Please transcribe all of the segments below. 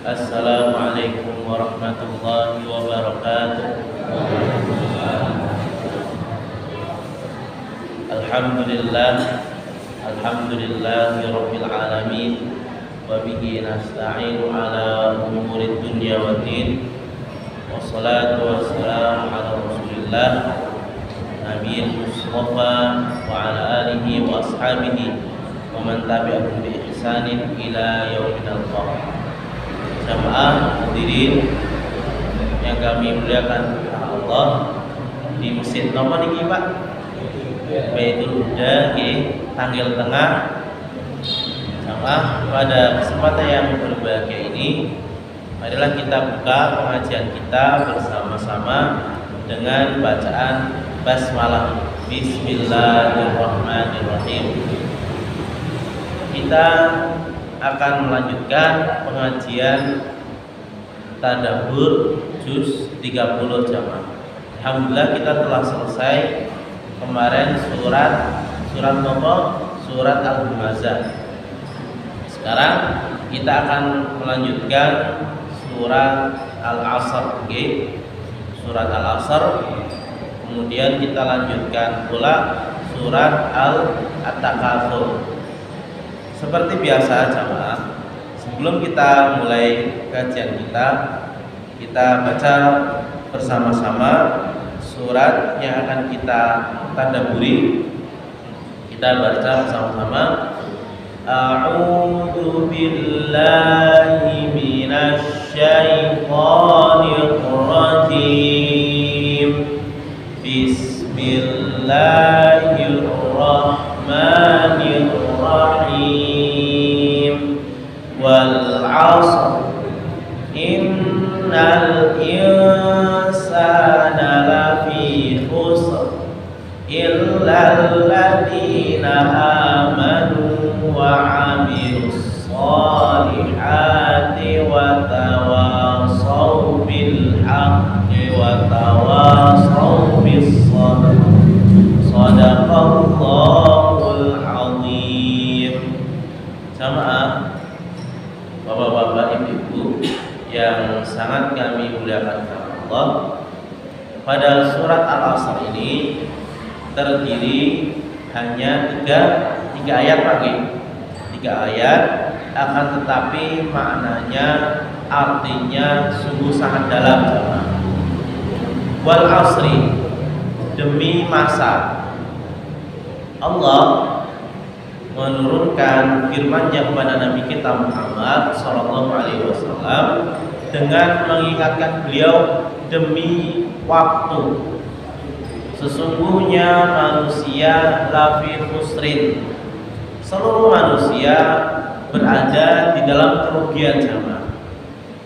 Assalamualaikum warahmatullahi wabarakatuh. Alhamdulillahi rabbil alamin. Wa bihi nasta'inu ala umurid dunya waddin. Wassalatu wassalamu ala Rasulillah Nabiyil Mustafa wa ala alihi wa ashabihi wa man tabi'ahum bi ihsanin ila yaumil qiyamah. Jamaah hadirin yang kami muliakan Allah, di masjid nomor niki Pak Baitul Huda Tanggal Tengah. Jamaah, pada kesempatan yang berbahagia ini, marilah kita buka pengajian kita bersama-sama dengan bacaan basmalah. Bismillahirrahmanirrahim. Kita akan melanjutkan pengajian tadabbur juz 30 jamaah. Alhamdulillah kita telah selesai kemarin surat apa? Surat Al-Humazah. Sekarang kita akan melanjutkan surat Al-Asr, okay? Surat Al-Asr. Kemudian kita lanjutkan pula surat At-Takatsur. Seperti biasa jamaah, sebelum kita mulai kajian kita baca bersama-sama surat yang akan kita tadabburi. Kita baca bersama-sama. A'udzu billahi minasy syaithanir rajim. Bismillahirrahmanirrahim. Wal 'ashr innal insana lafi khusr illal ladzina amanu wa 'amilus shalihati wa tawassaw bil haqqi wa tawassaw bis sabr. Shadaqallahul azim. Jamaah, bapak-bapak, ibu-ibu yang sangat kami muliakan Allah, pada surat Al-Asr ini terdiri hanya tiga ayat pagi. 3 ayat, akan tetapi maknanya, artinya sungguh sangat dalam jamaah. Wal asri, demi masa. Allah menurunkan firman-Nya kepada Nabi kita Muhammad sallallahu alaihi wasallam dengan mengingatkan beliau demi waktu. Sesungguhnya manusia lafi khusrin, seluruh manusia berada di dalam kerugian jamaah,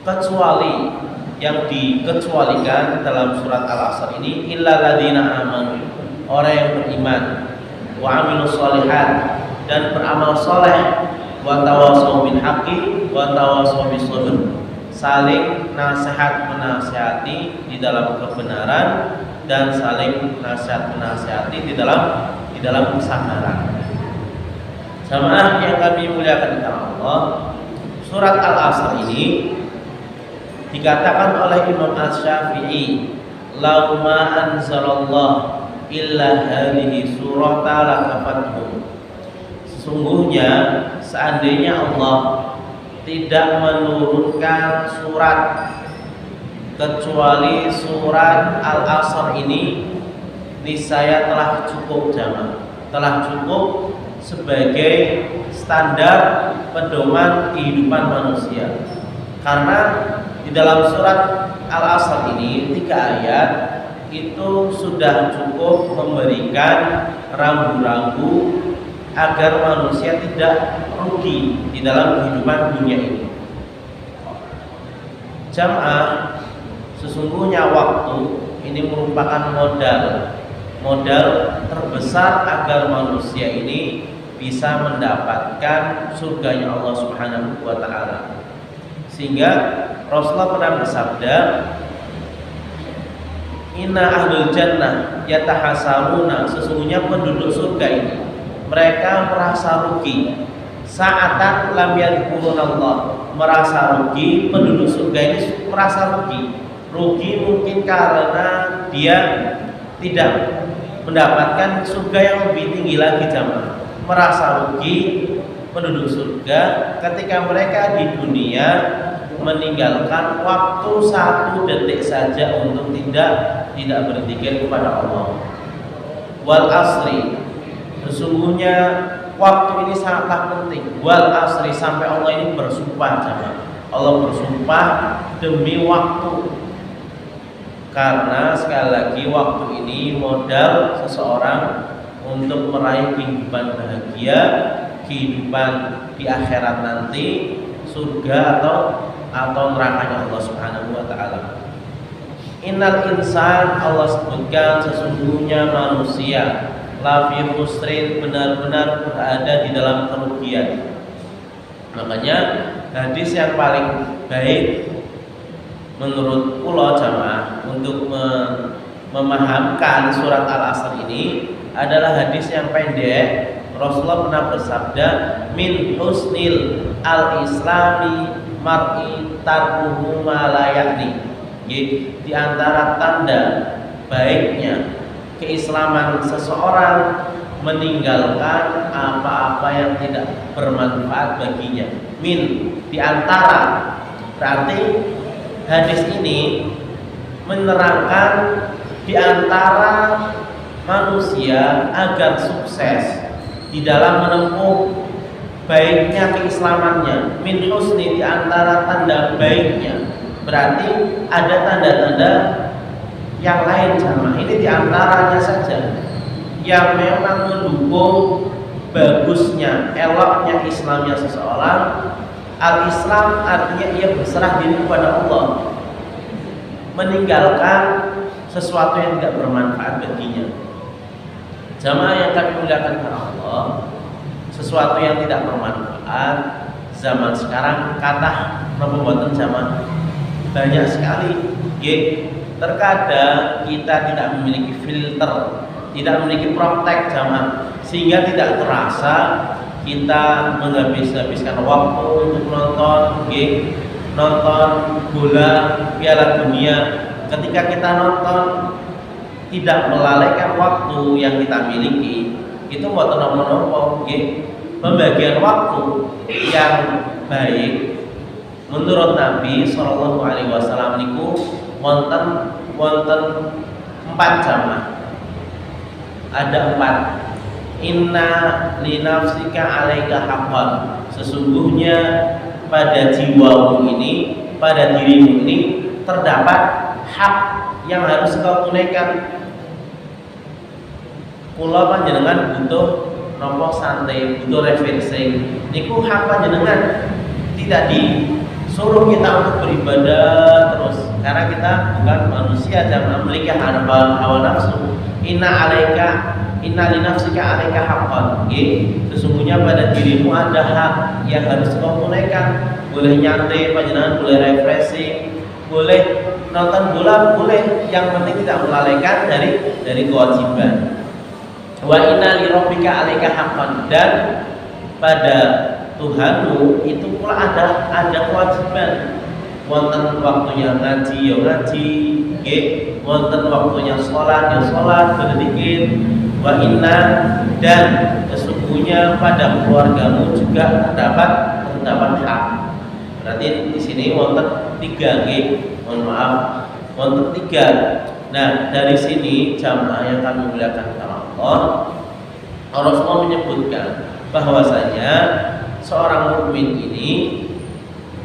kecuali yang dikecualikan dalam surat Al-Asr ini, illal ladzina amanu, orang yang beriman, wa amilus shalihat, dan beramal soleh, wa tawassaw bil haqqi wa tawassaw bis sabr, saling nasihat menasihati di dalam kebenaran dan saling nasihat menasihati di dalam kesabaran. Jamaah yang kami muliakan Allah, surat Al-Asr ini dikatakan oleh Imam Asy-Syafi'i, "Lau ma anzalallah illa hadhihi surata lakafathum." Sesungguhnya seandainya Allah tidak menurunkan surat kecuali surat Al-Asr ini, niscaya telah cukup jamaah, telah cukup sebagai standar pedoman kehidupan manusia. Karena di dalam surat Al-Asr ini 3 ayat itu sudah cukup memberikan rambu-rambu agar manusia tidak rugi di dalam kehidupan dunia ini. Jamaah, sesungguhnya waktu ini merupakan modal terbesar agar manusia ini bisa mendapatkan surganya Allah Subhanahu wa taala. Sehingga Rasulullah pernah bersabda, "Inna ahlul jannah yatahasaruna," sesungguhnya penduduk surga ini mereka merasa rugi Sa'atan lam yadhkurunallah, merasa rugi. Penduduk surga ini merasa rugi. Rugi mungkin karena dia tidak mendapatkan surga yang lebih tinggi lagi jamaah. Merasa rugi penduduk surga ketika mereka di dunia meninggalkan waktu 1 detik saja untuk tidak berzikir kepada Allah. Wal asri, sesungguhnya waktu ini sangatlah penting. Wal asri, sampai Allah ini bersumpah jemaah. Allah bersumpah demi waktu. Karena sekali lagi waktu ini modal seseorang untuk meraih kehidupan bahagia, kehidupan di akhirat nanti, surga atau nerakanya Allah Subhanahu wa taala. Innal insan, Allah sebutkan sesungguhnya manusia lafi khusrin, benar-benar berada di dalam kerugian. Makanya hadis yang paling baik menurut kula jamaah untuk memahamkan surat Al-Asr ini adalah hadis yang pendek. Rasulullah pernah bersabda, min husnil al-islami mar'i tarkuhu ma la ya'ni. Di antara tanda baiknya keislaman seseorang meninggalkan apa-apa yang tidak bermanfaat baginya. Min, di antara, berarti hadis ini menerangkan di antara manusia agar sukses di dalam menempuh baiknya keislamannya. Min husni, di antara tanda baiknya, berarti ada tanda-tanda yang lain jamaah. Ini di antaranya saja yang memang mendukung bagusnya, eloknya Islamnya seseorang. Al-Islam artinya ia berserah diri kepada Allah, meninggalkan sesuatu yang tidak bermanfaat baginya. Jamaah yang kami muliakan karena Allah, sesuatu yang tidak bermanfaat zaman sekarang kata membuat jamaah banyak sekali. Terkadang kita tidak memiliki filter, tidak memiliki protek jamaah, sehingga tidak terasa kita menghabiskan waktu untuk nonton bola Piala Dunia. Ketika kita nonton tidak melalaikan waktu yang kita miliki, itu buat nopo-nopo. Pembagian waktu yang baik menurut Nabi Shallallahu Alaihi Wasallam niku wonten 4 jamaah. Ada 4. Inna linafsika alaika haqqan, sesungguhnya pada jiwamu ini, pada dirimu ini terdapat hak yang harus kau tunaikan. Kula panjenengan butuh nopo santai, butuh refreshing. Niku hak panjenengan, tidak disuruh kita untuk beribadah terus, karena kita bukan manusia dan memiliki hawa nafsu. Inna linafsika alaika haqqan. Sesungguhnya pada dirimu ada hak yang harus kau tunaikan. Boleh nyantai panjenengan, boleh refreshing, boleh nonton bola, boleh, yang penting tidak melalaikan dari kewajiban. Wa inna li rabbika alaika haqqan, dan pada Tuhanmu itu pula ada kewajiban. Wonten waktunya ngaji ya ngaji, wonten waktunya sholat ya sholat, berzikir. Wa inna, dan sesungguhnya pada keluargamu juga terdapat hak. Berarti di sini wonten 3 mohon maaf, wonten 3. Nah, dari sini jamaah yang kami muliakan Allah, Rasulullah menyebutkan bahwasanya seorang mukmin ini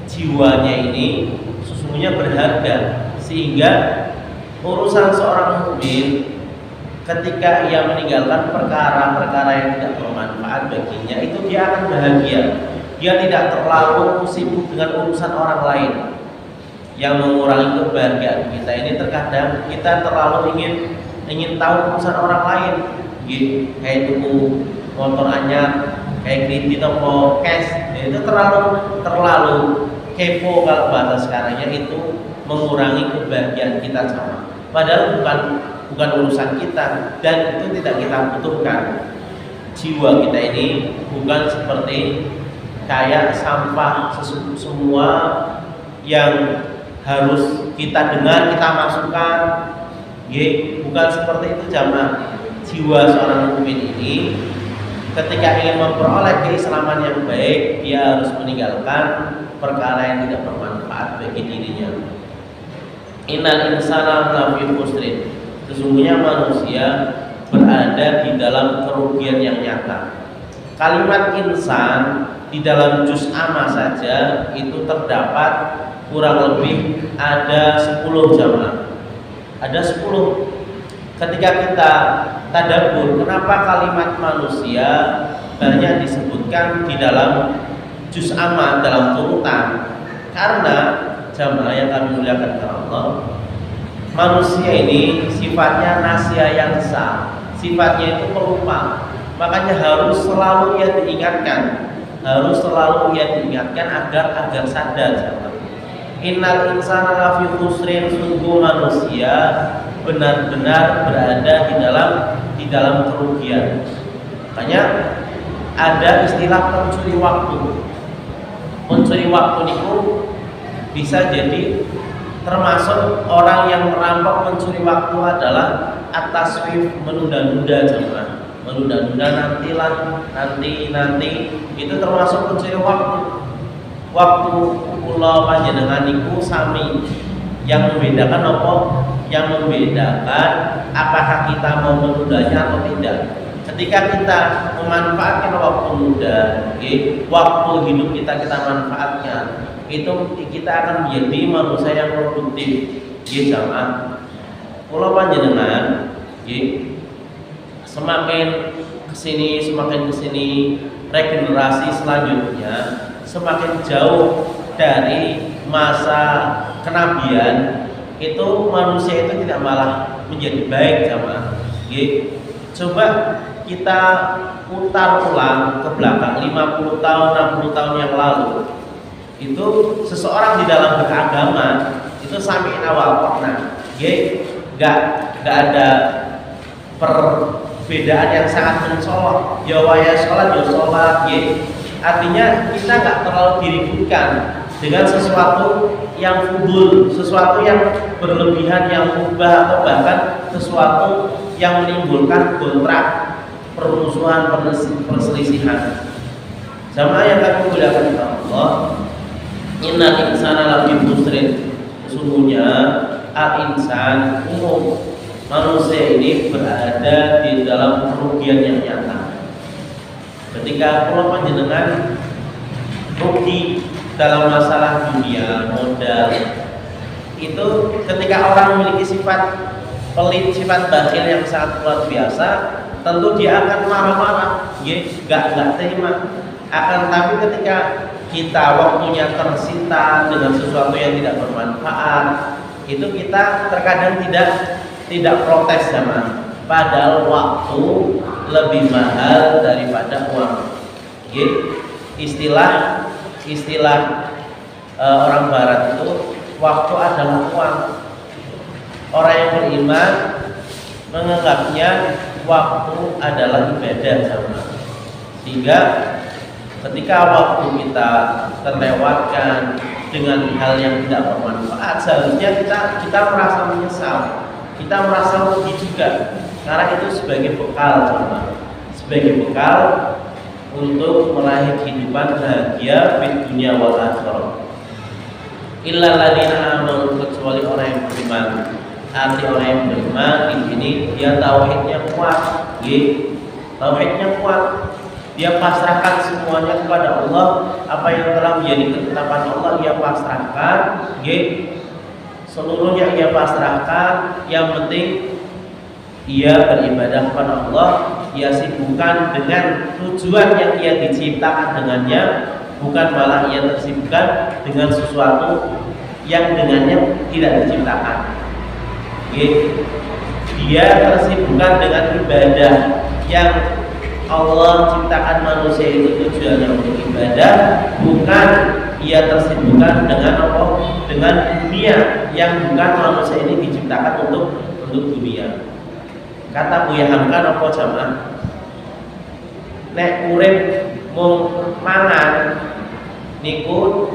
jiwanya ini sesungguhnya berharga, sehingga urusan seorang mukmin ketika ia meninggalkan perkara-perkara yang tidak bermanfaat baginya, itu dia akan bahagia. Dia tidak terlalu sibuk dengan urusan orang lain yang mengurangi kebahagiaan kita. Ini terkadang kita terlalu ingin tahu urusan orang lain, kayak tuku motor anyar, kayak kredit atau cash, itu terlalu kepo kalau bahasa sekarangnya, itu mengurangi kebahagiaan kita sama. Padahal bukan urusan kita, dan itu tidak kita butuhkan. Jiwa kita ini bukan seperti kayak sampah semua yang harus kita dengar kita masukkan. Bukan seperti itu jamaah. Jiwa seorang mukmin ini ketika ingin memperoleh keislaman yang baik, dia harus meninggalkan perkara yang tidak bermanfaat bagi dirinya. Innal insana lafi khusrin. Sesungguhnya manusia berada di dalam kerugian yang nyata. Kalimat insan di dalam juz amma saja itu terdapat kurang lebih ada 10 jamaah. Ada 10. Ketika kita tadabbur kenapa kalimat manusia banyak disebutkan di dalam juz amma dalam turutan, karena jamaah yang kami muliakan karena Allah, manusia ini sifatnya nasia yang sah, sifatnya itu pelupa, makanya harus selalu ia diingatkan, agar sadar jamaah. Innal insana lafi khusrin, sungguh manusia benar-benar berada di dalam kerugian. Makanya ada istilah pencuri waktu. Pencuri waktu itu bisa jadi termasuk orang yang merampok. Mencuri waktu adalah at-taswif, menunda-nunda jemaah. Menunda-nunda nanti itu termasuk pencuri waktu. Waktu kula panjenengan niku sami. Yang membedakan apa? Yang membedakan apakah kita mau menundanya atau tidak. Ketika kita memanfaatkan waktu muda, waktu hidup kita manfaatkan, itu kita akan menjadi manusia yang produktif. Jamaah, kula panjenengan semakin kesini regenerasi selanjutnya semakin jauh dari masa kenabian, itu manusia itu tidak malah menjadi baik jamaah. Coba kita putar ulang ke belakang 50 tahun 60 tahun yang lalu, itu seseorang di dalam beragama itu sami'na wa ata'na, nggak ada perbedaan yang sangat mencolok. Ya waya sholat ya sholat, artinya kita nggak terlalu diributkan dengan sesuatu yang fudul, sesuatu yang berlebihan, yang mubah, atau bahkan sesuatu yang menimbulkan kontrak, permusuhan, perselisihan. Sama yang kami muliakan Allah, innal insana lafi khusrin, sesungguhnya al-insan umum manusia ini berada di dalam kerugian yang nyata. Ketika kalau panjenengan rugi dalam masalah dunia, modal, itu ketika orang memiliki sifat pelit, sifat bakhil yang sangat luar biasa, tentu dia akan marah-marah, nggak terima. Akan tapi ketika kita waktunya tersita dengan sesuatu yang tidak bermanfaat, itu kita terkadang tidak protes sama. Padahal waktu lebih mahal daripada uang. Istilah orang barat itu waktu adalah uang. Orang yang beriman menganggapnya waktu adalah ibadah sama. Sehingga ketika waktu kita terlewatkan dengan hal yang tidak bermanfaat, seharusnya kita merasa menyesal, kita merasa rugi juga, karena itu sebagai bekal sama, sebagai bekal untuk meraih kehidupan bahagia di dunia wal akhirah. Illal ladzina amanu, kecuali orang yang beriman. Arti orang yang beriman di sini dia tauhidnya kuat, tauhidnya kuat. Dia pasrahkan semuanya kepada Allah, apa yang telah menjadi ketetapan Allah dia pasrahkan, seluruhnya ia pasrahkan. Yang penting ia beribadah kepada Allah, ia sibukkan dengan tujuan yang ia diciptakan dengannya, bukan malah ia tersibukkan dengan sesuatu yang dengannya tidak diciptakan. Dia tersibukkan dengan ibadah yang Allah ciptakan manusia itu tujuannya untuk ibadah, bukan ia tersibukkan dengan apa? Dengan dunia yang bukan manusia ini diciptakan untuk dunia. Kata Buya Hamka apa jamaah? Nek urip mung mangan niku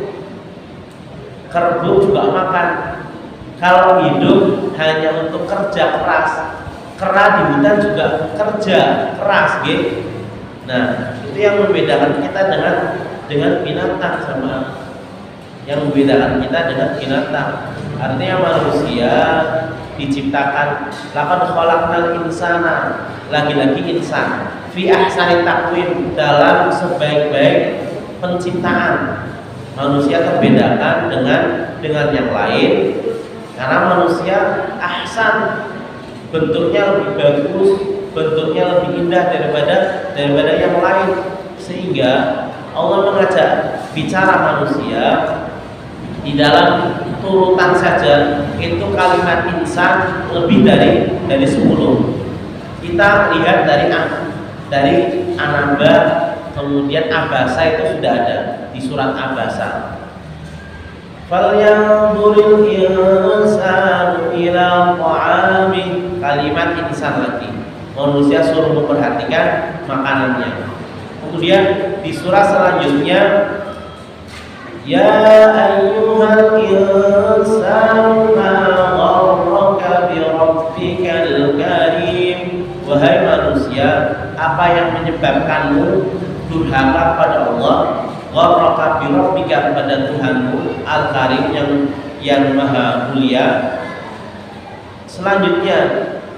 kerbau juga makan. Kalau hidup hanya untuk kerja keras, kera di hutan juga kerja keras, gitu. Nah, itu yang membedakan kita dengan binatang sama yang membedakan kita dengan binatang. Artinya manusia diciptakan laqad khalaqnal insana, lagi-lagi insan, fi ahsani taqwim, dalam sebaik-baik penciptaan. Manusia terbedakan dengan yang lain karena manusia ahsan, bentuknya lebih bagus, bentuknya lebih indah daripada yang lain, sehingga Allah mengajak bicara manusia di dalam turutan saja itu kalimat insan lebih dari 10. Kita lihat dari Anaba, kemudian Abasa itu sudah ada di surat Abasa. Falyanzuril insanu ila ta'amih, kalimat insan lagi. Manusia suruh memperhatikan makanannya. Kemudian di surat selanjutnya, ya ayyuhal insanu ma gharraka bi rabbikal karim, wahai manusia, apa yang menyebabkanmu durhaka pada Allah, gharraka bi rabbika, pada Tuhanmu al-karim, yang maha mulia. Selanjutnya,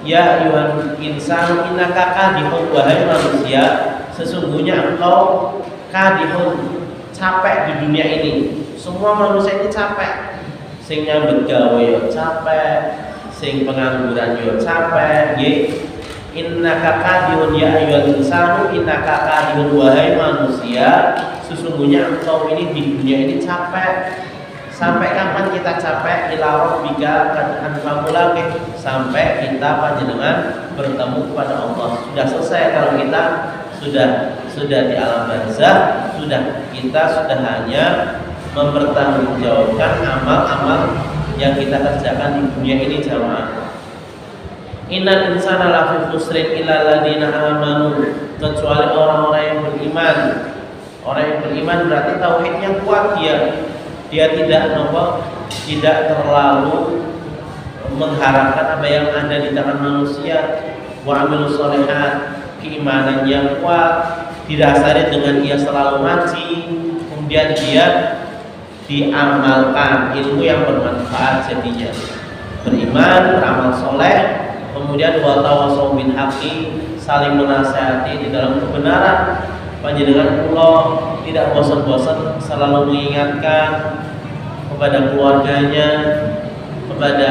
ya ayyuhal insanu innaka kadihun, wahai manusia, sesungguhnya engkau kadihun, capek di dunia ini. Semua manusia ini capek. Sing nyambut gawe yo capek, sing pengangguran yo capek, nggih. Innaka kadihun ya ayyuhal insanu, innaka kadihun, wahai manusia, sesungguhnya engkau ini di dunia ini capek. Sampai kapan kita capek? Ila rabbika qad anfamulake, sampai kita panjenengan bertemu kepada Allah. Sudah selesai kalau kita sudah di alam barzakh, kita sudah hanya mempertanggungjawabkan amal-amal yang kita kerjakan di dunia ini, jamaah. Innal insana lafi khusrin illa alladziina aamanu, kecuali orang-orang yang beriman. Orang yang beriman berarti tauhidnya kuat, dia tidak terlalu mengharapkan apa yang ada di tangan manusia. Wa amilus sholihat, keimanan yang kuat didasari dengan ia selalu ngaji, kemudian dia diamalkan ilmu yang bermanfaat, jadinya beriman, beramal soleh, kemudian wa tawassaw bil haqqi, saling menasihati di dalam kebenaran. Panjenengan kula tidak bosan-bosan selalu mengingatkan kepada keluarganya, kepada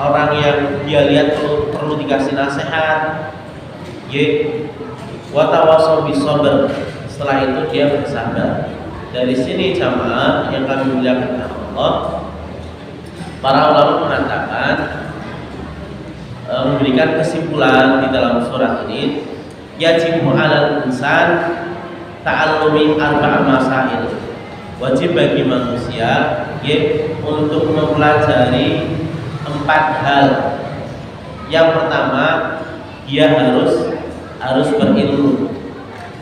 orang yang dia lihat perlu dikasih nasihat. Wa tawassaw bis sabr, setelah itu dia bersabar. Dari sini jamaah yang kami muliakan Allah, para ulama mengatakan, memberikan kesimpulan di dalam surat ini, yajibu 'alal insan ta'allumi arba'a masail, wajib bagi manusia untuk mempelajari 4 hal. Yang pertama, dia harus berilmu.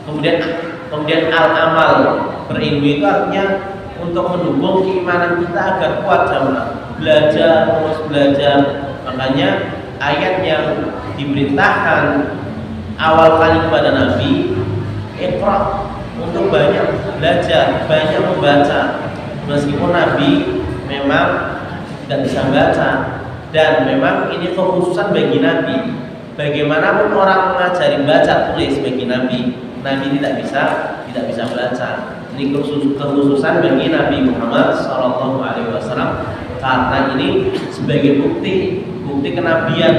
Kemudian al-amal, berilmu itu artinya untuk mendukung keimanan kita agar kuat, jamaah. Belajar, terus belajar. Makanya ayat yang diperintahkan awal kali kepada Nabi, Iqra, untuk banyak belajar, banyak membaca. Meskipun Nabi memang tidak bisa membaca, dan memang ini kekhususan bagi Nabi. Bagaimanapun orang mengajari baca tulis bagi Nabi tidak bisa belajar. Ini kekhususan bagi Nabi Muhammad SAW, karena ini sebagai bukti kenabian.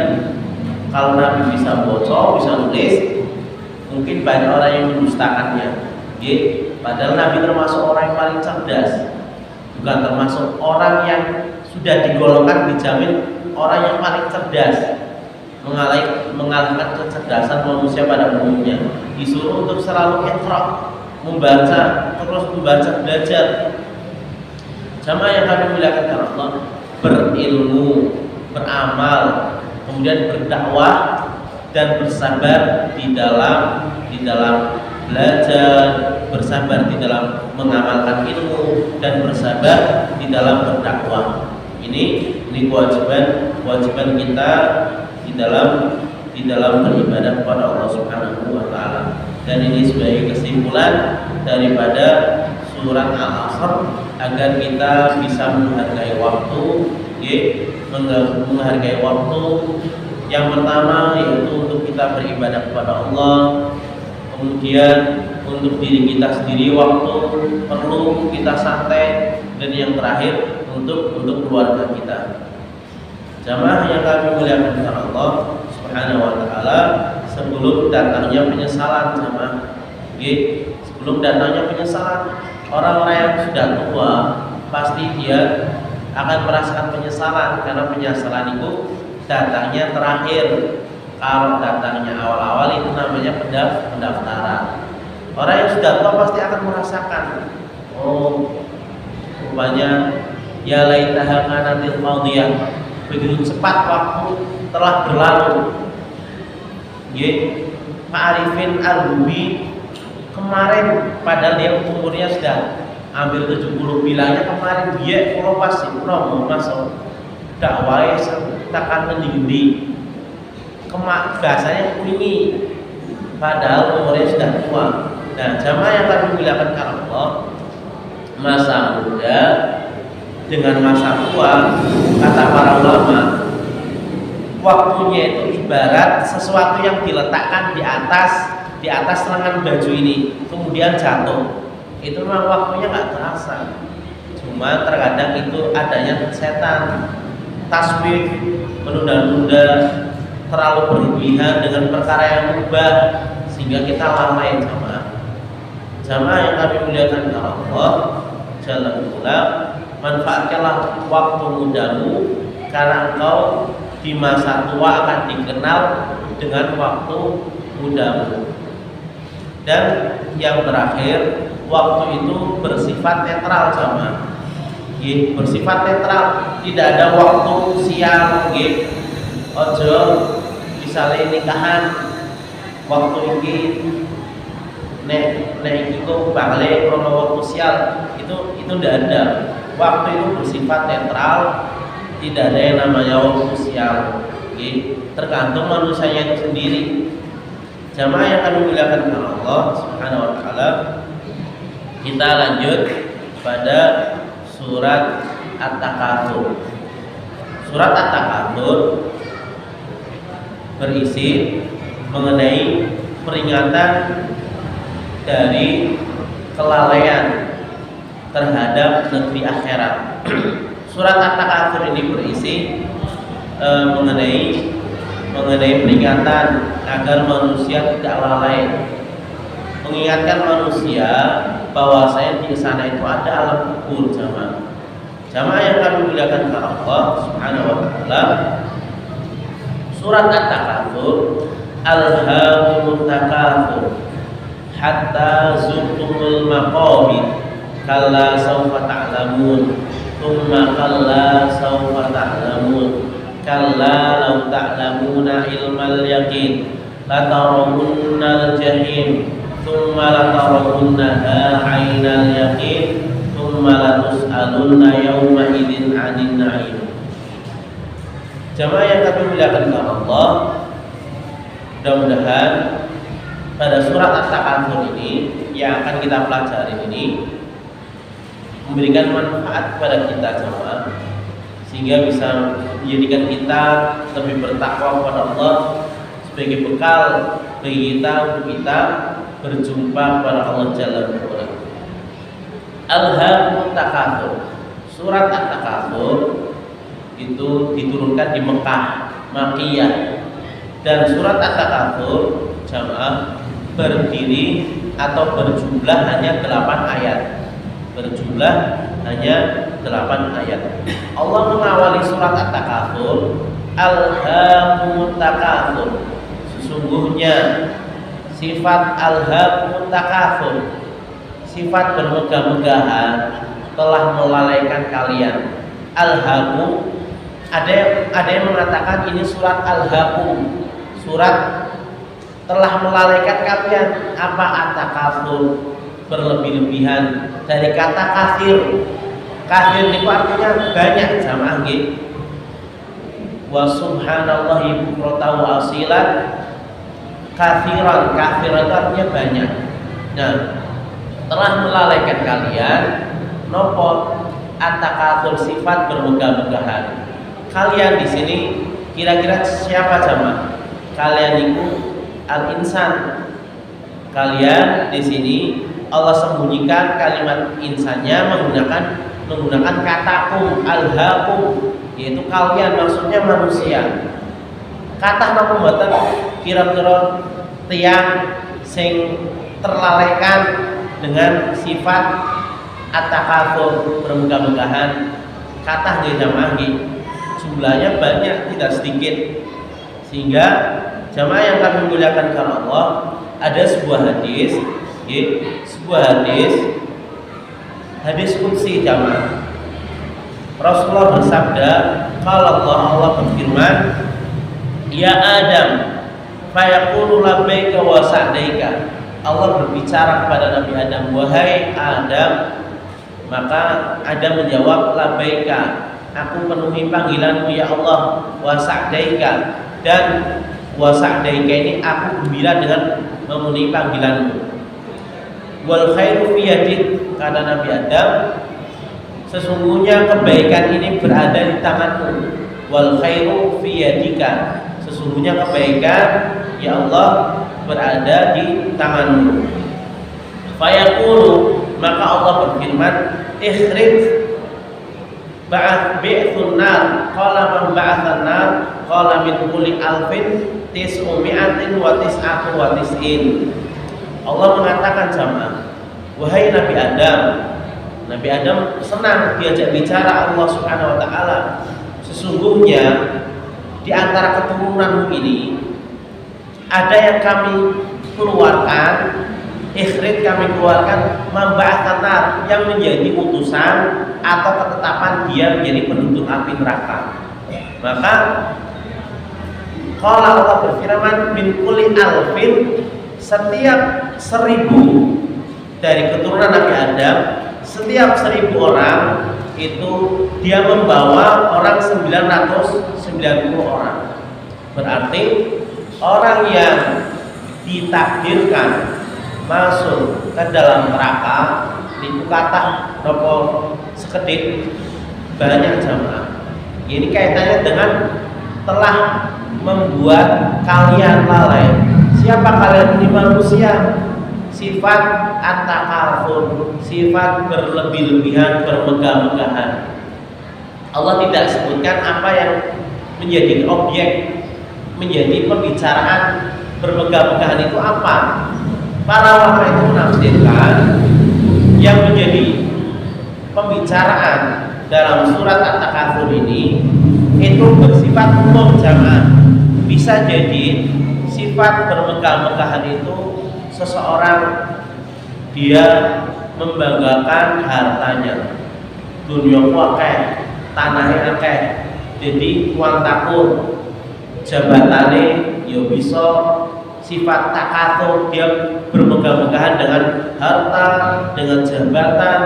Kalau Nabi bisa baca, bisa nulis, mungkin banyak orang yang mendustakannya. Padahal Nabi termasuk orang yang paling cerdas, bukan termasuk orang yang sudah digolongkan, dijamin orang yang paling cerdas, mengalahkan kecerdasan manusia pada umumnya. Disuruh untuk selalu iqra, membaca, terus membaca, belajar. Jamaah yang kami muliakan Allah, berilmu, beramal, kemudian berdakwah dan bersabar di dalam belajar, bersabar bersabar di dalam mengamalkan ilmu dan bersabar di dalam berdakwah. Ini kewajiban kita di dalam beribadah kepada Allah Subhanahu wa taala. Dan ini sebagai kesimpulan daripada surat Al-Asr agar kita bisa menghargai waktu, menghargai waktu. Yang pertama yaitu untuk kita beribadah kepada Allah. Kemudian untuk diri kita sendiri waktu perlu kita santai, dan yang terakhir untuk keluarga kita. Jamaah yang kami muliakan Allah Subhanahu wa taala, sebelum datangnya penyesalan jamaah, sebelum datangnya penyesalan, orang-orang yang sudah tua pasti dia akan merasakan penyesalan, karena penyesalan itu datangnya terakhir. Kalau datangnya awal-awal itu namanya pendaftaran. Orang yang sudah tua pasti akan merasakan, oh rupanya ya laitaha kanatil qadhiyah, begitu cepat waktu telah berlalu. Pak Arifin Al-Bubi kemarin padahal dia umurnya sudah hampir 70, bilangnya kemarin dia kalau pasti mau masuk dakwah takkan mendindi bahasanya kuningi, padahal umurnya sudah tua. Nah, jamaah yang kami muliakan Allah, masa muda dengan masa tua, kata para ulama, waktunya itu ibarat sesuatu yang diletakkan di atas lengan baju ini, kemudian jatuh. Itu memang waktunya nggak terasa. Cuma terkadang itu adanya setan, tasbih, menunda-nunda, terlalu berlebihan dengan perkara yang mubah, sehingga kita lalai jamaah yang kami muliakan Allah Jalla wa'ala. Manfaatkanlah waktu mudamu, karena engkau di masa tua akan dikenal dengan waktu mudamu. Dan yang terakhir, waktu itu bersifat netral jamaah. Bersifat netral, tidak ada waktu siang. Ojo misalnya nikahan waktu ini nek itu bakal krono waktu siang, itu tidak ada. Waktu itu bersifat netral, tidak ada yang namanya waktu siang. Tergantung manusianya itu sendiri. Jamaah yang kami muliakan Allah Subhanahu wa taala, kita lanjut pada surat At-Takatsur. Surat At-Takatsur berisi mengenai peringatan dari kelalaian terhadap negeri akhirat. Surat At-Takatsur ini berisi mengenai peringatan agar manusia tidak lalai, mengingatkan manusia bahwasanya di sana itu ada alam kubur jamaah yang kami muliakan Allah Subhanahu wa taala. Surat At-Takatsur, alhaakumut takatsur hatta zurtumul maqabir kalla sawfa ta'lamun thumma kalla sawfa ta'lamun kalla law ta'lamuna ilmal yaqin latarawunnal jahim thumma latarawunnaha 'ainal yaqin thumma latus'alunna yawma idzin 'anil na'im. Jamaah yang kami muliakan Allah, mudah-mudahan pada surat At-Takatsur ini yang akan kita pelajari ini memberikan manfaat kepada kita jamaah, sehingga bisa menjadikan kita lebih bertakwa kepada Allah sebagai bekal bagi kita untuk kita berjumpa kepada Allah Jalla wa'ala. Alhaakumut takatsur. Surat At-Takatsur itu diturunkan di Mekah, Makkiyah, dan surat At-Takatsur jamaah berdiri atau berjumlah hanya 8 ayat. Berjumlah hanya 8 ayat. Allah mengawali surat At-Takatsur, alhaakumut takatsur. Sesungguhnya sifat alhaakumut takatsur, sifat bermegah-megahan, telah melalaikan kalian. Alhaakum, ada yang mengatakan ini surat alhaakum, surat telah melalaikan kalian. Apa at-takatsur? berlebih-lebihan. Dari kata kafir, kafir itu artinya banyak jamaah nggih. Wa subhanallahi bukratan wa asilan. Kafiran, kafir itu artinya banyak. Nah, telah melalaikan kalian nopo at-takatsur, sifat bermegah-megahan. Kalian di sini kira-kira siapa jamaah? Kalian itu al-insan. Kalian di sini Allah sembunyikan kalimat insannya menggunakan kata alhaqum, yaitu kalian, maksudnya manusia. Kata napa mboten kira-kira tiang sing terlalaikan dengan sifat at-takatsur, bermegah-megahan. Kata nggih jamaah nggih, jumlahnya banyak, tidak sedikit. Sehingga jamaah yang kami muliakan karena Allah, ada sebuah hadis, hadis qudsi jamaah. Rasulullah bersabda, kalau Allah berfirman, ya Adam, fayaqulu labbaika wa sa'daika. Allah berbicara kepada Nabi Adam, wahai Adam, maka Adam menjawab, labbaika, aku penuhi panggilanmu ya Allah, wa sa'daika, dan wa sa'daika ini aku gembira dengan memenuhi panggilanmu. Wal khairu fi yadik, kata Nabi Adam, sesungguhnya kebaikan ini berada di tanganmu. Wal khairu fi yadika, sesungguhnya kebaikan ya Allah berada di tanganmu. Fayaqulu, maka Allah berfirman, ikhrij bi'thun nar, qala man ba'athan nar, qala min kulli alfin tis'umi'atin wa tis'atu wa tis'in. Allah mengatakan jamaah, wahai Nabi Adam. Nabi Adam senang diajak bicara Allah Subhanahu wa taala. Sesungguhnya di antara keturunanmu ini ada yang kami keluarkan, ikhrij kami keluarkan, memba'athan nar, yang menjadi utusan atau ketetapan dia menjadi penduduk api neraka. Maka kalau Allah berfirman, min kulli alfin, setiap 1000 dari keturunan Nabi Adam, setiap 1000 orang itu dia membawa orang 990 orang. Berarti orang yang ditakdirkan masuk ke dalam neraka itu kata nopo sekedip banyak jamaah. Ini kaitannya dengan telah membuat kalian lalai. Siapa kalian ini? Manusia. Sifat at-takatsur, sifat berlebih-lebihan, bermegah-megahan. Allah tidak sebutkan apa yang menjadi objek, menjadi pembicaraan bermegah-megahan itu apa. Para ulama itu menafsirkan yang menjadi pembicaraan dalam surat at-takatsur ini itu bersifat umum jamaah. Bisa jadi sifat bermegah-megahan itu seseorang dia membanggakan hartanya, dunia akeh, tanahnya akeh, jadi uang takut, jabatannya ya bisa. Sifat takatsur, dia bermegah-megahan dengan harta, dengan jabatan,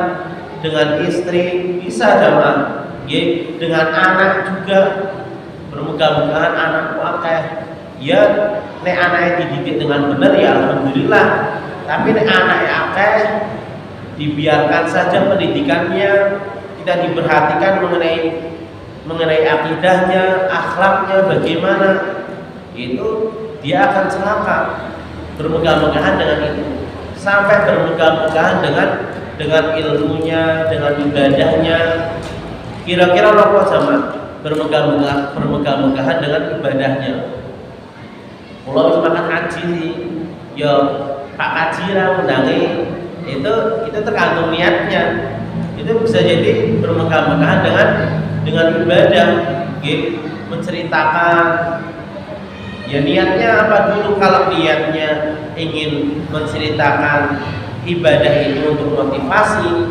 dengan istri, bisa jamaah. Dengan anak juga bermegah-megahan, anakku akeh. Ya, nek anaknya dididik dengan benar ya alhamdulillah. Tapi nek anaknya akeh, dibiarkan saja pendidikannya, tidak diperhatikan mengenai akidahnya, akhlaknya bagaimana, itu dia akan celaka. Bermegah-megahan dengan itu, sampai bermegah-megahan dengan ilmunya, dengan ibadahnya. Kira-kira apa sama bermegah-megahan dengan ibadahnya. Kalau makan haji sih, ya Pak Haji ra undangi, itu tergantung niatnya. Itu bisa jadi bermegah-megahan dengan ibadah, menceritakan. Ya niatnya apa dulu? Kalau niatnya ingin menceritakan ibadah itu untuk motivasi,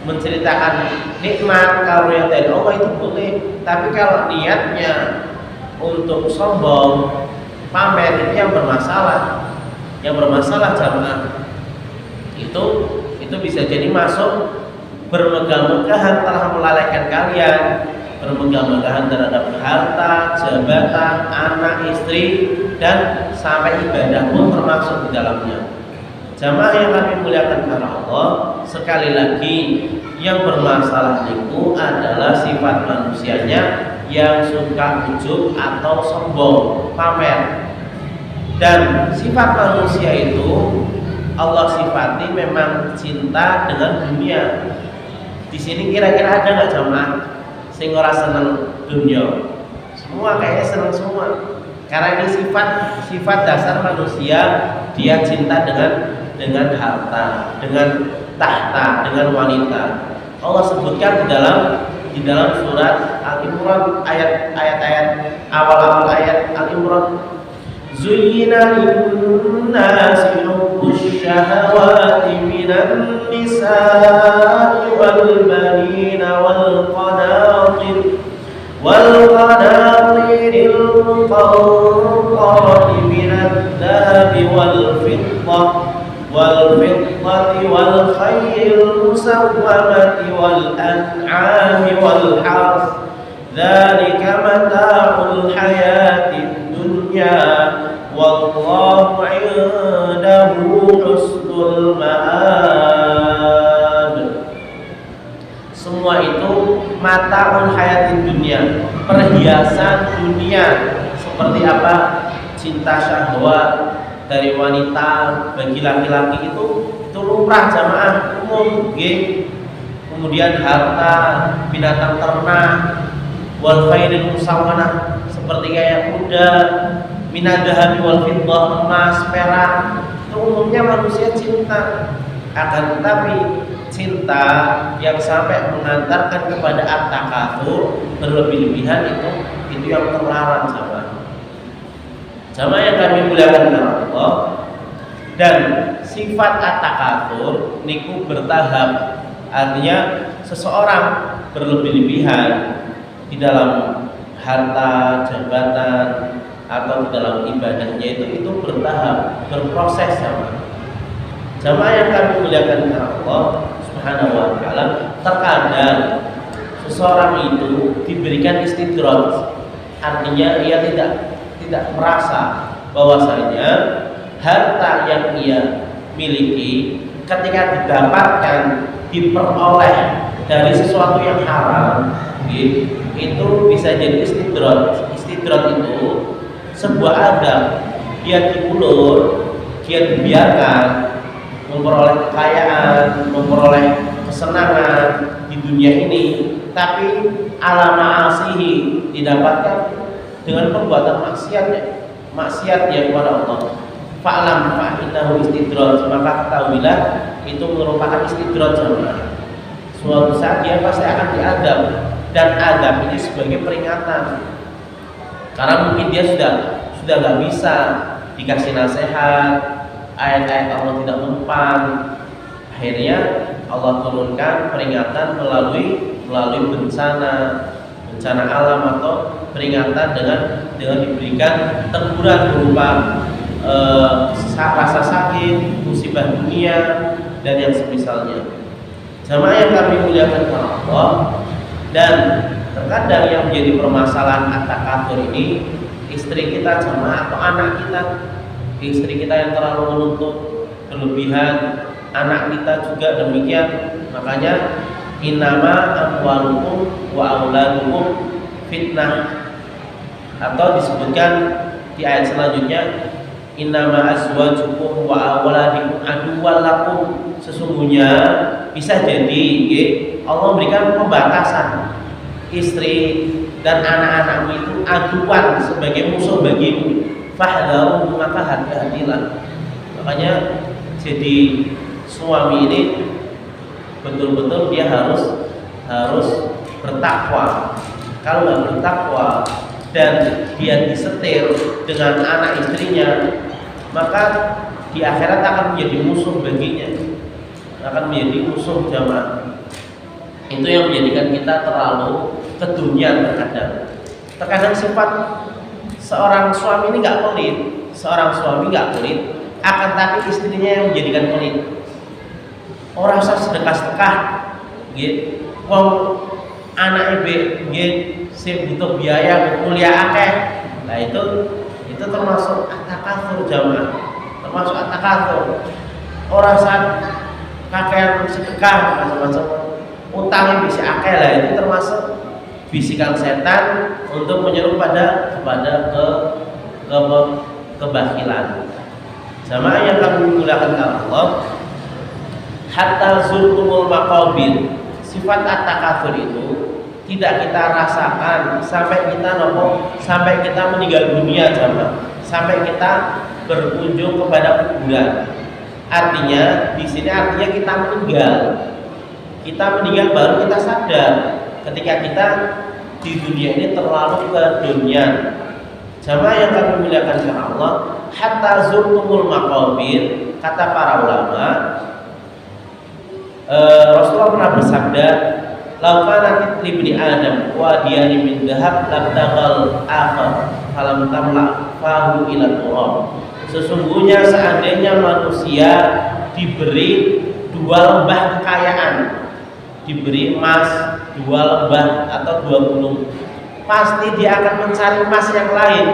menceritakan nikmat karunia dari Allah, itu boleh. Tapi kalau niatnya untuk sombong, pamer, itu yang bermasalah. Yang bermasalah jamaah. Itu bisa jadi masuk bermegah-megahan telah melalaikan kalian, bermegah-megahan terhadap harta, jabatan, anak, istri, dan sampai ibadah pun termasuk di dalamnya. Jamaah yang kami muliakan karena Allah, sekali lagi yang bermasalah itu adalah sifat manusianya yang suka ujub atau sombong, pamer. Dan sifat manusia itu Allah sifati memang cinta dengan dunia. Di sini kira-kira ada nggak jamaah sing ora seneng dunia? Semua kayaknya seneng semua. Karena ini sifat dasar manusia, dia cinta dengan harta, dengan tahta, dengan wanita. Allah sebutkan di dalam surat Al-Imran ayat-ayat awal-awal ayat Al-Imran. Zuyyina lin-nasi hubbus syahawati minan nisa'i wal banina wal qanatiril muqantarati minadh dhahabi wal fiddati wal khayril musawwamati wal an'ami wal harth. Dzalika mata'ul hayatid dunya wallahu 'indahu husnul ma'ab. Semua itu mata'ul hayatid dunya, perhiasan dunia. Seperti apa? Cinta syahwat dari wanita bagi laki-laki itu lumrah jamaah umum, nggih. Kemudian harta, binatang ternak, wal khairil musawwanah seperti kayak kuda, minadahabi wal fiddah, emas, perak. Itu umumnya manusia cinta. Akan tetapi cinta yang sampai mengantarkan kepada at-takatsur, berlebih-lebihan itu yang terlarang jamaah yang kami muliakan karena Allah. Dan sifat at-takatsur niku bertahap. Artinya seseorang berlebih-lebihan di dalam harta, jabatan, atau di dalam ibadahnya itu bertahap, berproses jamaah yang kami muliakan karena Allah Subhanahu wa ta'ala. Terkadang seseorang itu diberikan istidraj, artinya ia tidak merasa bahwasanya harta yang ia miliki ketika didapatkan, diperoleh dari sesuatu yang haram, itu bisa jadi istidraj. Istidraj itu sebuah adab, dia diulur, dia dibiarkan memperoleh kekayaan, memperoleh kesenangan di dunia ini, tapi ala ma'asihi didapatkan dengan perbuatan maksiat yang kepada Allah. Fa'lam fa'innahu istidraj, maka ketahuilah itu merupakan istidraj jamaah. Suatu saat dia pasti akan diadab, dan adab ini sebagai peringatan. Karena mungkin dia sudah nggak bisa dikasih nasihat, ayat-ayat Allah tidak mempan. Akhirnya Allah turunkan peringatan melalui bencana alam atau peringatan dengan diberikan teguran berupa rasa sakit, musibah dunia, dan yang semisalnya. Jamaah yang kami muliakan karena Allah. Dan terkadang yang menjadi permasalahan at-takatsur ini istri kita jamaah atau anak kita. Istri kita yang terlalu menuntut berlebihan, anak kita juga demikian. Makanya innama amwalukum wa auladukum fitnah, atau disebutkan di ayat selanjutnya innama azwajukum wa auladukum aduwwal lakum. Sesungguhnya bisa jadi Allah memberikan pembatasan, istri dan anak-anakmu itu aduan sebagai musuh bagimu, fahdharu, maka hati-hatilah. Makanya jadi suami ini betul-betul dia harus bertakwa. Kalau nggak bertakwa dan dia disetir dengan anak istrinya, maka di akhirat akan menjadi musuh baginya, akan menjadi musuh jamaah. Itu yang menjadikan kita terlalu kedunian terkadang sifat seorang suami ini nggak pelit, akan tapi istrinya yang menjadikan pelit. Ora usah sedekah-sedekah nggih. Wong anake nggih sing butuh biaya kuliah akeh. Nah itu termasuk at-takatsur jamaah. Termasuk at-takatsur. Ora usah kakean sedekah macam-macam. Utangnya bisa akeh lah, itu termasuk bisikan setan untuk menyeru kepada kebakilan. Jamaah yang kami muliakan Allah, hatta zurtumul maqabir, sifat at-takatsur itu tidak kita rasakan sampai kita meninggal dunia jamaah, sampai kita berkunjung kepada kuburan. Artinya di sini kita meninggal baru kita sadar ketika kita di dunia ini terlalu keduniaan. Jamaah yang kami muliakan karena Allah, hatta zurtumul maqabir, kata para ulama, Rasulullah pernah bersabda, "Laukana libni Adam wa diyani min dhahab labtagal akhar falam tamla fahu ila turab." Sesungguhnya seandainya manusia diberi 2 lembah kekayaan, diberi emas 2 lembah atau 2 gunung, pasti dia akan mencari emas yang lain,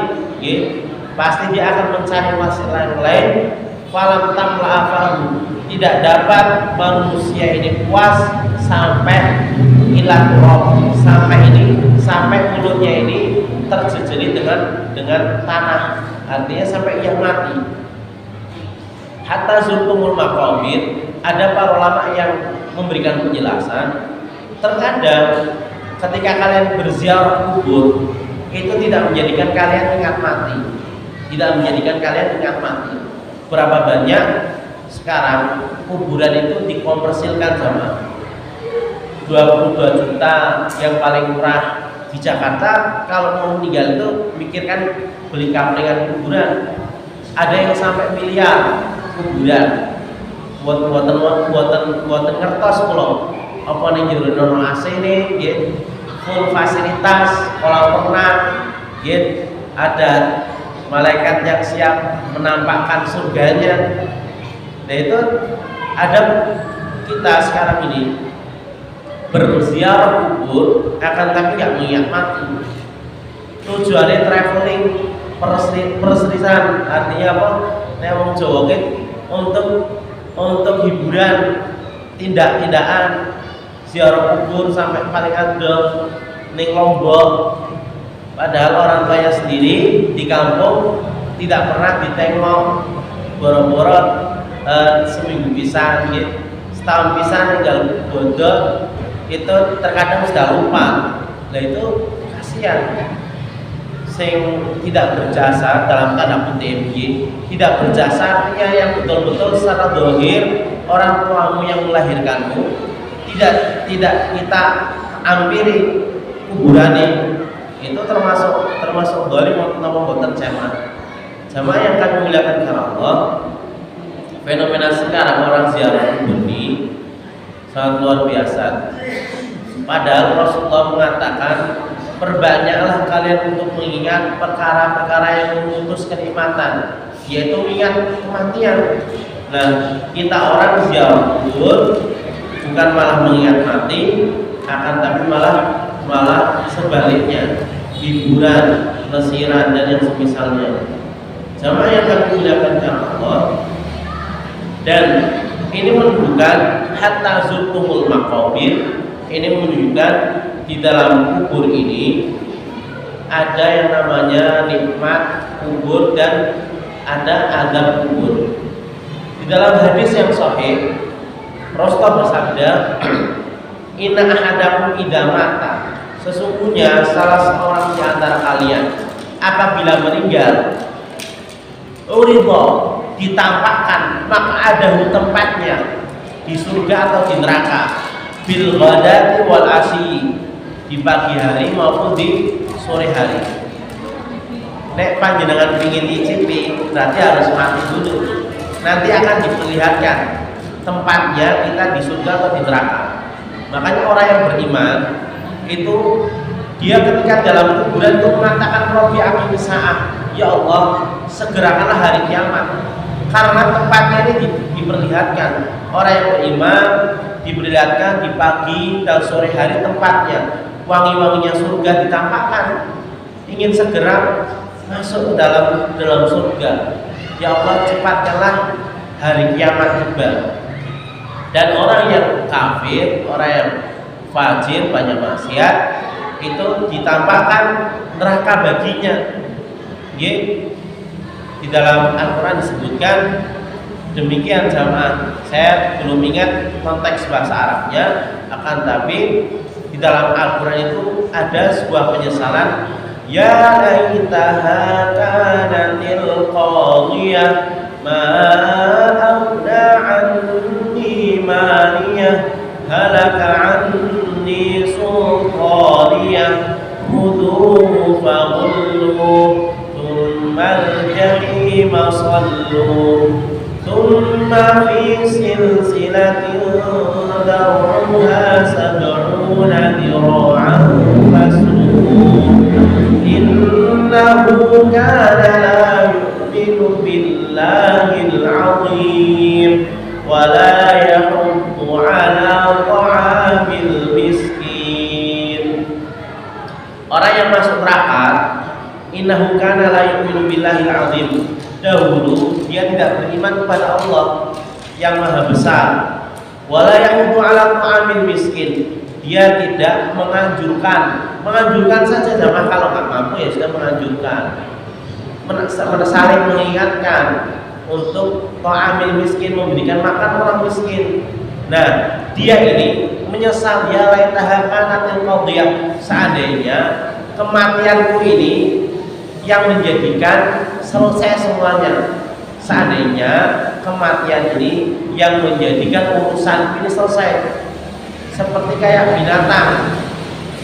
pasti dia akan mencari emas yang lain. Falam tamla fahu, tidak dapat manusia ini puas sampai ilat roh, sampai mulutnya ini terjejerit dengan tanah, artinya sampai ia mati. Hatta zurtumul maqabir, ada para ulama yang memberikan penjelasan, terkadang ketika kalian berziarah kubur itu tidak menjadikan kalian ingat mati. Berapa banyak sekarang kuburan itu dikomersilkan sama 22 juta yang paling murah di Jakarta. Kalau mau meninggal itu mikirkan beli kaplingan kuburan, ada yang sampai miliar kuburan buatan ngertos pulau apa nih jero AC nih full fasilitas kolam renang ada malaikat yang siap menampakkan surganya. Nah itu ada kita sekarang ini berziarah kubur akan tapi nggak mengingat mati. Tujuannya traveling, perserisan, artinya apa? Wong Jawa untuk hiburan, tindakan ziarah kubur sampai paling ada ning Lombok. Padahal orang tuanya sendiri di kampung tidak pernah ditengok, boro-boro seminggu pisan, setahun pisan tinggal bodoh, itu terkadang sudah lupa. Nah itu kasihan. Sing tidak berjasa dalam tanda kutip, tidak berjasa artinya yang betul-betul secara dohir orang tuamu yang melahirkanmu tidak kita ampiri kuburannya, itu termasuk dolim atau boten jamaah yang kami muliakan karena Allah. Fenomena sekarang orang ziarah kubur ini sangat luar biasa. Padahal Rasulullah mengatakan, perbanyaklah kalian untuk mengingat perkara-perkara yang memutus kenikmatan, yaitu mengingat kematian. Nah, kita orang ziarah kubur bukan malah mengingat mati, akan tapi malah sebaliknya, hiburan, lesiran dan yang semisalnya. Jamaah yang kami muliakan Allah, dan ini menunjukkan hatta zurtumul maqabir, ini menunjukkan di dalam kubur ini ada yang namanya nikmat kubur dan ada azab kubur. Di dalam hadis yang sahih Rasulullah bersabda, inna ahadakum idza mata, sesungguhnya salah seorang di antara kalian apabila meninggal, uridho, ditampakkan maka ada tempatnya di surga atau di neraka, bil ghadati wal asyi, di pagi hari maupun di sore hari. Nek panjenengan ingin icipi berarti harus mati dulu, nanti akan diperlihatkan tempatnya kita di surga atau di neraka. Makanya orang yang beriman itu dia ketika dalam kuburan itu mengatakan Rabbi aqimis saah, ya Allah segerakanlah hari kiamat. karena tempatnya ini diperlihatkan. Orang yang beriman diperlihatkan di pagi dan sore hari tempatnya, wangi-wanginya surga ditampakkan. Ingin segera masuk dalam surga, ya Allah cepatkanlah hari kiamat tiba. Dan orang yang kafir, orang yang fajir, banyak maksiat, itu ditampakkan neraka baginya. Di dalam Al-Quran disebutkan demikian jamaah. Saya belum ingat konteks bahasa Arabnya, akan tapi di dalam Al-Quran itu ada sebuah penyesalan. Ya laitaha kanatil qadiyah ma aghna anni maliyah halaka anni sultaniyah khudhuhu faghulluhu thumma al-jahima salluhu thumma fi silsilatin dar'uha sab'una dhira'an fasluquhu innahu kana la yu'minu billahil 'azim wa la yahuddu 'ala ta'amil miskin. Orang yang masuk neraka, innahu kana la yu'minu billahil 'azim, dahulu dia tidak beriman kepada Allah yang maha besar. Wa la yahuddu 'ala ta'amil miskin, dia tidak menganjurkan saja jamaah, kalau nggak mampu ya sudah menganjurkan, saling mengingatkan untuk ta'amil miskin, memberikan makan orang miskin. Nah, dia ini menyesal, ya laitaha kanatil qadiyah, seandainya kematianku ini yang menjadikan selesai semuanya, seandainya kematian ini yang menjadikan urusan ini selesai. Seperti kayak binatang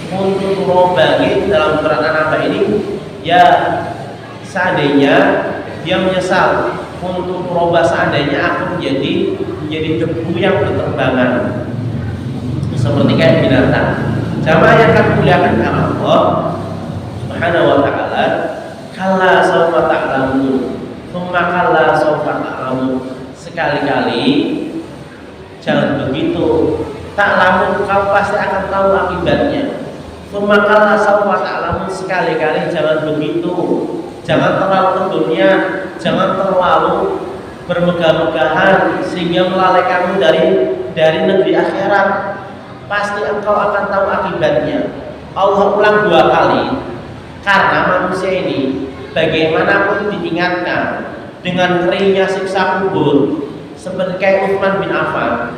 untuk bagi dalam surat An-Naba ini, ya seandainya dia menyesal untuk merubah, seandainya aku menjadi debu yang berterbangan seperti kayak binatang. Jamaah yang akan muliakan karena Allah Subhanahu wa taala, kalla sawfa ta'lamun, tsumma kalla sawfa ta'lamun. Sekali-kali jangan begitu. Ta'lamun, kau pasti akan tahu akibatnya. Tsumma kalla sawfa ta'lamun, sekali-kali jangan begitu. Jangan terlalu ke dunia, jangan terlalu bermegah-megahan sehingga melalaikanmu dari negeri akhirat. Pasti engkau akan tahu akibatnya. Allah ulang 2 kali karena manusia ini bagaimanapun diingatkan dengan keringnya siksa kubur. Seperti kayak Utsman bin Affan,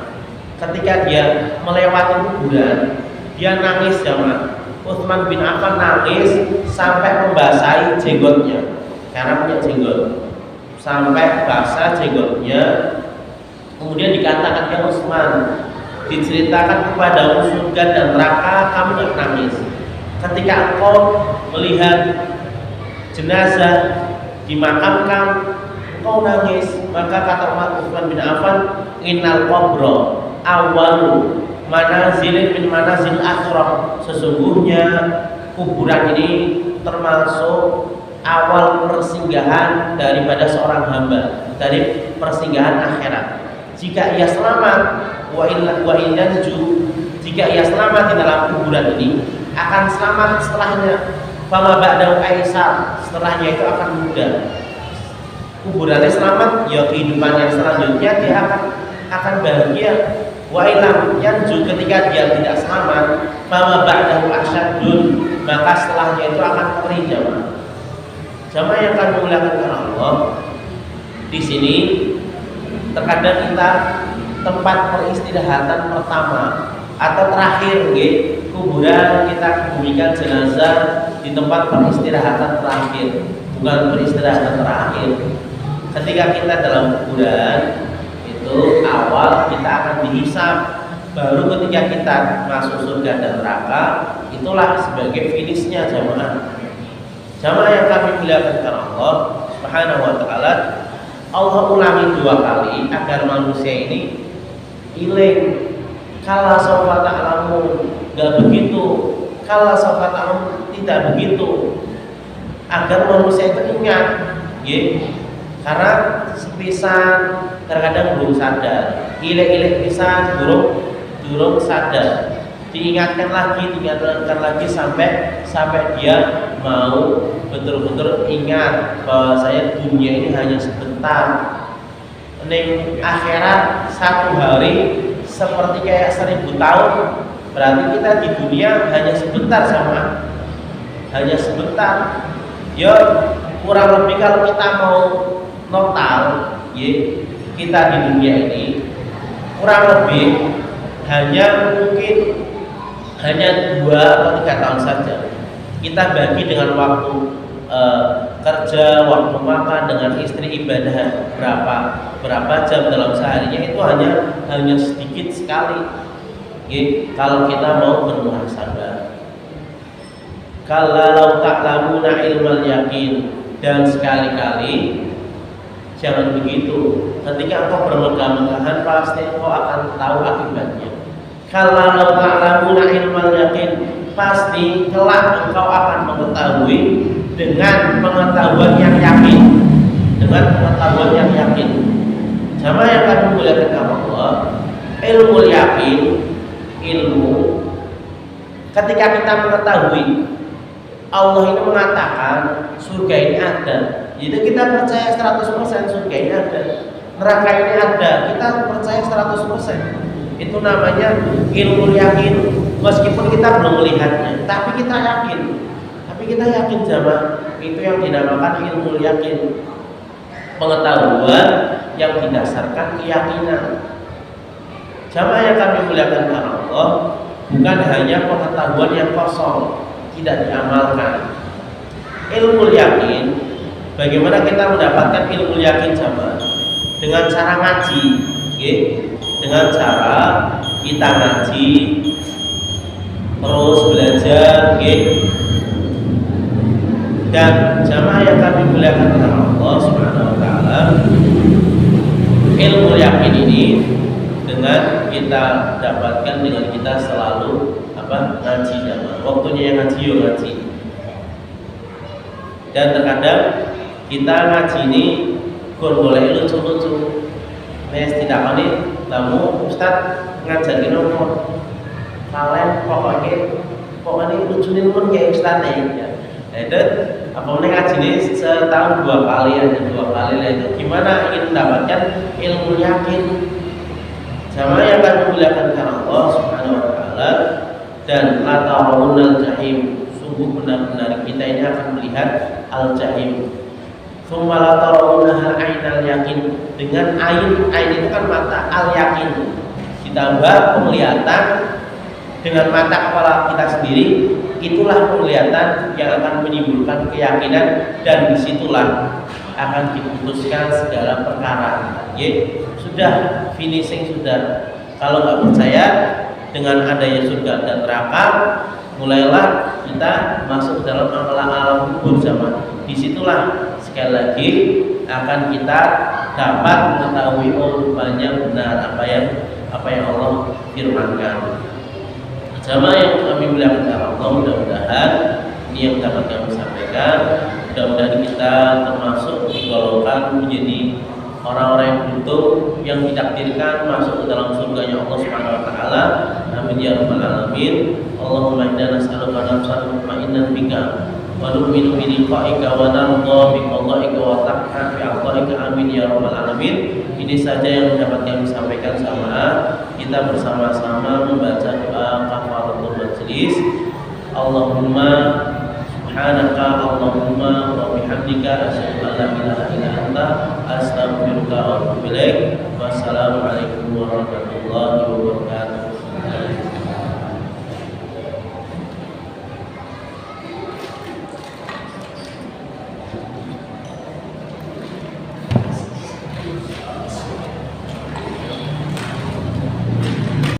ketika dia melewati kuburan, dia nangis jamaah. Utsman bin Affan nangis sampai membasahi jenggotnya, karena punya jenggot, sampai basah jenggotnya. Kemudian dikatakan, ya Utsman, diceritakan kepada surga dan neraka, kamu tidak nangis. Ketika engkau melihat jenazah dimakamkan, engkau nangis. Maka kata Utsman bin Affan, innal qabra awwalu manazilin min manazil akhirah, sesungguhnya kuburan ini termasuk awal persinggahan daripada seorang hamba, dari persinggahan akhirat. Jika ia selamat, wa inanju, jika ia selamat di dalam kuburan ini, akan selamat setelahnya. Fama ba'dahu aisar, setelahnya itu akan mudah. Kuburannya selamat, ya kehidupan yang selanjutnya dia akan bahagia. Wa ilam yanju, ketika dia tidak selamat, fama ba'dahu asyadun, maka setelahnya itu akan perih jamaah. Jamaah yang akan memuliakan Allah, di sini terkadang kita tempat peristirahatan pertama atau terakhir, kuburan kita kebumikan jenazah di tempat peristirahatan terakhir, bukan peristirahatan terakhir. Ketika kita dalam kuburan itu awal kita akan dihisab, baru ketika kita masuk surga dan neraka, itulah sebagai finishnya jamaah. Jamaah yang kami muliakan karena Allah Subhanahu wa taala, Allah ulangi 2 kali agar manusia ini iling. Kala sawfa ta'lamun, enggak begitu. Kala sawfa ta'lamun, tidak begitu. Agar manusia itu ingat, Karena sepisan kadang-kadang belum sadar, ilek-ilek pisan durung sadar. Diingatkan lagi sampai dia mau betul-betul ingat bahwa saya dunia ini hanya sebentar. Ning akhirat satu hari seperti kayak 1000 tahun. Berarti kita di dunia hanya sebentar hanya sebentar. Ya kurang lebih kalau kita mau total, ya, kita di dunia ini kurang lebih mungkin hanya 2 atau 3 tahun saja. Kita bagi dengan waktu kerja, waktu makan, dengan istri ibadah berapa jam dalam seharinya, itu hanya sedikit sekali. Ya, kalau kita mau bermuhasabah. Kalau ta'lamuna ilmal yakin, dan sekali-kali jangan begitu. Ketika engkau bermegah-megahan pasti engkau akan tahu akibatnya. Kalau ta'lamuna ilmal yakin, pasti kelak engkau akan mengetahui dengan pengetahuan yang yakin. Sama yang kami muliakan Allah, ilmu yakin, ilmu ketika kita mengetahui Allah ini mengatakan surga ini ada, jadi kita percaya 100% surga ini ada, neraka ini ada, kita percaya 100%. Itu namanya ilmu yakin. Meskipun kita belum melihatnya, tapi kita yakin jamaah. Itu yang dinamakan ilmu yakin. Pengetahuan yang didasarkan keyakinan. Jamaah yang kami muliakan Allah, bukan hanya pengetahuan yang kosong, tidak diamalkan. Ilmu yakin, bagaimana kita mendapatkan ilmu yakin jamaah? Dengan cara ngaji, ya? Dengan cara kita ngaji, terus belajar, ya? Dan jamaah yang kami muliakan Allah Subhanahu wa taala, ilmu yakin ini dengan kita dapatkan dengan kita selalu ngaji jamaah. Waktunya yang ngaji. Dan terkadang kita ngaji ini boleh lucu-lucu. Mes tidak ini tamu Ustaz ngajarin nomor. Kalian pokoknya lucuin pun kayak Ustaz ya. Itu ngaji ini setahun 2 kali lah itu. Gimana ingin mendapatkan ilmu yakin? Jamaah yang akan memuliakan Allah Subhanahu wa taala, dan la tarawunnal jahim, sungguh benar-benar kita ini akan melihat al-jahim. Tsumma la tarawunnaha ainal yakin, dengan ain itu kan mata, al-yakin ditambah penglihatan dengan mata kepala kita sendiri, itulah penglihatan yang akan menimbulkan keyakinan, dan disitulah akan diputuskan segala perkara. Sudah finishing sudah. Kalau nggak percaya dengan adanya surga dan neraka, mulailah kita masuk dalam alam kubur zaman. Disitulah sekali lagi akan kita dapat mengetahui rupanya benar apa yang Allah firmankan. Jamaah yang kami muliakan Allah, mudah-mudahan ini yang dapat kami sampaikan. Mudah-mudahan kita termasuk digolongkan menjadi orang-orang yang beruntung yang ditakdirkan masuk ke dalam surganya Allah Subhanahu wa taala. Amin ya rabbal alamin. Allahumma inna nas'aluka nafsan mutmainnatan bika wa nu'minu bi liqa'ika wa narda bi qada'ika wa taqha bi 'ataika. Amin ya rabbal alamin. Ini saja yang dapat kami sampaikan sama kita bersama-sama membaca doa kafaratul majlis. Allahumma subhanaka Allahumma wa bihamdika asyhadu an la ilaha illa anta astaghfiruka wa atubu ilaik. Wassalamualaikum warahmatullahi wabarakatuh.